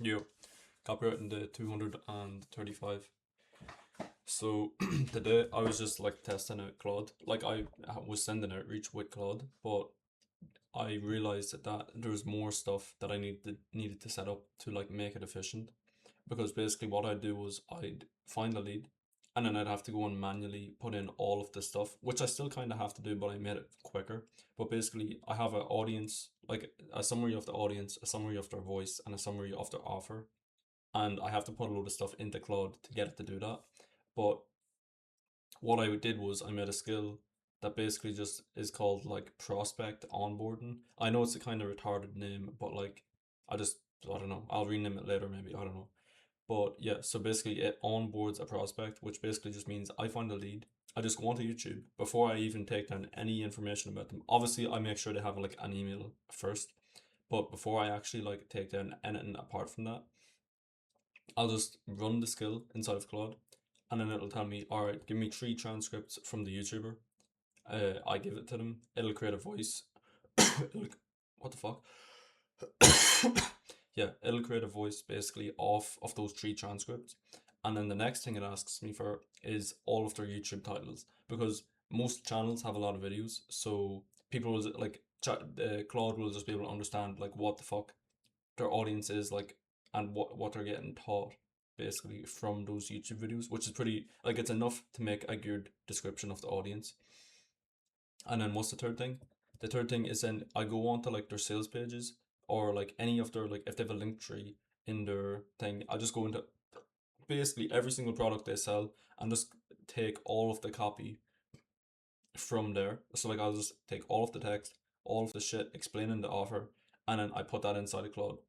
Yo, copywriting day 235. So today I was just like testing out Claude. Like I was sending outreach with Claude, but I realized that there was more stuff that I needed to set up to like make it efficient. Because basically what I'd do was I'd find a lead and then I'd have to go and manually put in all of the stuff, which I still kind of have to do, but I made it quicker. But basically I have an audience, like a summary of the audience, a summary of their voice, and a summary of their offer, and I have to put a load of stuff into Claude to get it to do that. But what I did was I made a skill that basically just is called like prospect onboarding. I know it's a kind of retarded name, but like I just I don't know. I'll rename it later maybe. I don't know. But yeah, so basically it onboards a prospect, which basically just means I find a lead. I just go onto YouTube before I even take down any information about them. Obviously, I make sure they have like an email first, but before I actually like take down anything apart from that, I'll just run the skill inside of Claude, and then it'll tell me, all right, give me three transcripts from the YouTuber. I give it to them. It'll create a voice. it'll, what the fuck? Yeah, it'll create a voice basically off of those three transcripts, and then the next thing it asks me for is all of their YouTube titles, because most channels have a lot of videos, so people will like Claude will just be able to understand like what the fuck their audience is like, and what they're getting taught basically from those YouTube videos, which is pretty like it's enough to make a good description of the audience. And then what's the third thing? The third thing is then I go on to like their sales pages, or like any of their, like if they have a link tree in their thing, I just go into basically every single product they sell and just take all of the copy from there. So like I'll just take all of the text, all of the shit explaining the offer, and then I put that inside the Claude.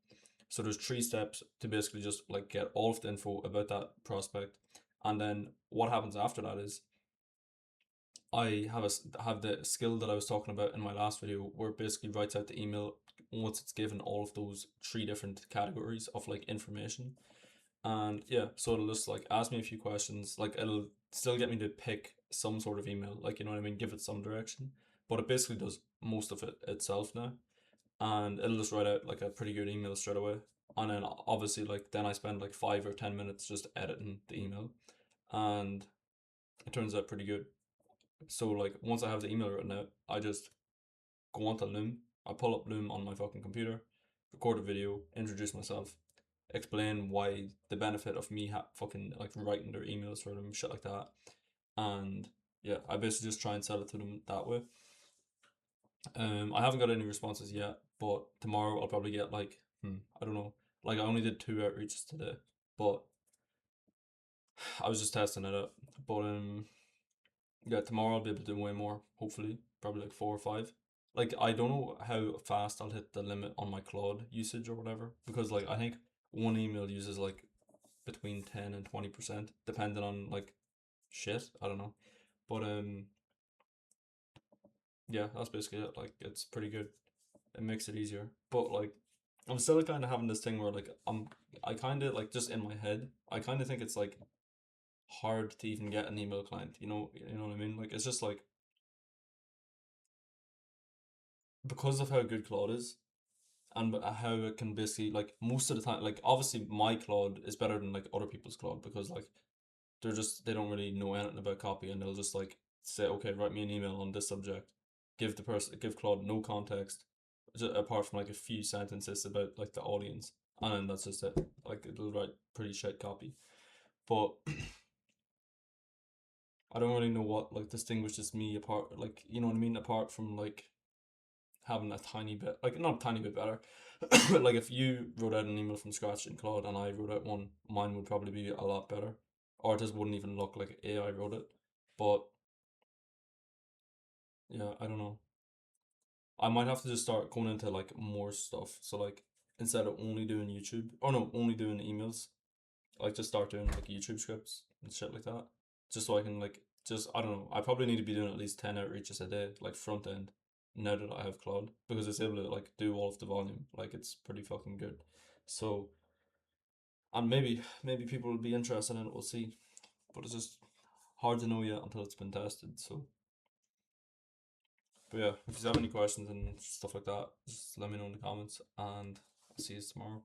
So there's three steps to basically just like get all of the info about that prospect. And then what happens after that is I have the skill that I was talking about in my last video, where it basically writes out the email once it's given all of those three different categories of like information. And yeah, so it'll just like ask me a few questions. Like it'll still get me to pick some sort of email, like you know what I mean, give it some direction. But it basically does most of it itself now. And it'll just write out like a pretty good email straight away. And then obviously like then I spend like 5 or 10 minutes just editing the email, and it turns out pretty good. So like once I have the email written out, I just go onto Loom. I pull up Loom on my fucking computer, record a video, introduce myself, explain why the benefit of me fucking like writing their emails for them, shit like that. And yeah, I basically just try and sell it to them that way. I haven't got any responses yet, but tomorrow I'll probably get like I don't know. Like I only did two outreaches today, but I was just testing it out. But yeah, tomorrow I'll be able to do way more. Hopefully, probably like four or five. Like I don't know how fast I'll hit the limit on my Claude usage or whatever, because like I think one email uses like between 10 and 20%, depending on like shit. I don't know, but yeah, that's basically it. Like it's pretty good. It makes it easier, but like I'm still kind of having this thing where like I kind of like just in my head I kind of think it's like hard to even get an email client. You know what I mean? Like it's just like because of how good Claude is, and how it can basically like most of the time, like obviously my Claude is better than like other people's Claude, because like they don't really know anything about copy, and they'll just like say, okay, write me an email on this subject, give Claude no context, apart from like a few sentences about like the audience, and then that's just it. Like it'll write pretty shit copy. But I don't really know what like distinguishes me apart, like you know what I mean, apart from like having a tiny bit, like not a tiny bit better, but like if you wrote out an email from scratch in Claude and I wrote out one, mine would probably be a lot better, or it just wouldn't even look like AI wrote it. But yeah, I don't know. I might have to just start going into like more stuff. So like instead of only doing YouTube, or no, only doing emails, like just start doing like YouTube scripts and shit like that. Just so I can like just I don't know. I probably need to be doing at least 10 outreaches a day, like front end. Now that I have Claude, because it's able to like do all of the volume, like it's pretty fucking good. So and maybe people will be interested in it. We'll see, but it's just hard to know yet until it's been tested. So, but yeah, if you have any questions and stuff like that, just let me know in the comments, and I'll see you tomorrow.